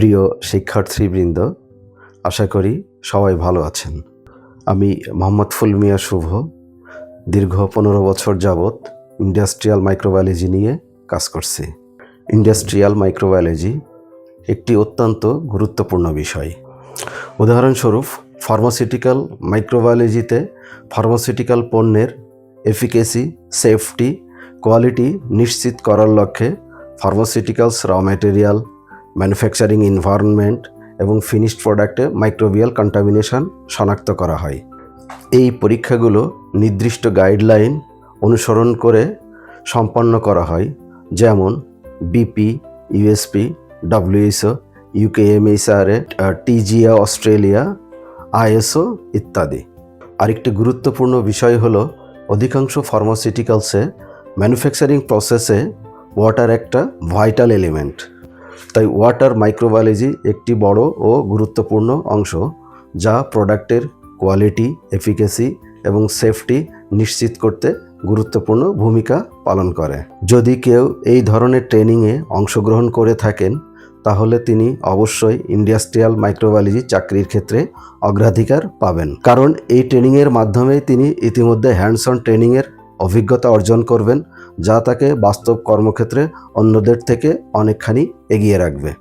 প্রিয় শিক্ষার্থীবৃন্দ, আশা করি সবাই ভালো আছেন। আমি মোহাম্মদ ফুল মিয়া শুভ দীর্ঘ 15 বছর যাবৎ ইন্ডাস্ট্রিয়াল মাইক্রোবায়োলজি নিয়ে কাজ করছি। ইন্ডাস্ট্রিয়াল মাইক্রোবায়োলজি একটি অত্যন্ত গুরুত্বপূর্ণ বিষয়। উদাহরণস্বরূপ ফার্মাসিউটিক্যাল মাইক্রোবায়োলজিতে ফার্মাসিউটিক্যাল পণ্যের এফিকেসি, সেফটি, কোয়ালিটি নিশ্চিত করার লক্ষ্যে ফার্মাসিউটিক্যালস র ম্যাটেরিয়াল, ম্যানুফ্যাকচারিং এনভায়রনমেন্ট এবং ফিনিশড প্রোডাক্টে মাইক্রোবিয়াল কন্টামিনেশন শনাক্ত করা হয়। এই পরীক্ষাগুলো নির্দিষ্ট গাইডলাইন অনুসরণ করে সম্পন্ন করা হয়, যেমন BP, USP, WHO, UK MHRA, TGA Australia, ISO ইত্যাদি। আরেকটি গুরুত্বপূর্ণ বিষয় হলো অধিকাংশ ফার্মাসিউটিক্যালসে ম্যানুফ্যাকচারিং প্রসেসে ওয়াটার একটা ভাইটাল এলিমেন্ট। তাই ওয়াটার মাইক্রোবায়োলজি একটি বড় ও গুরুত্বপূর্ণ অংশ, যা প্রোডাক্টের কোয়ালিটি, এফিকেসি এবং সেফটি নিশ্চিত করতে গুরুত্বপূর্ণ ভূমিকা পালন করে। যদি কেউ এই ধরনের ট্রেনিংয়ে অংশগ্রহণ করে থাকেন, তাহলে তিনি অবশ্যই ইন্ডাস্ট্রিয়াল মাইক্রোবায়োলজি চাকরির ক্ষেত্রে অগ্রাধিকার পাবেন, কারণ এই ট্রেনিংয়ের মাধ্যমে তিনি ইতিমধ্যে হ্যান্ডস অন ট্রেনিংয়ের অভিজ্ঞতা অর্জন করবেন, যা তাকে বাস্তব কর্মক্ষেত্রে অন্যদের থেকে অনেকখানি এগিয়ে রাখবে।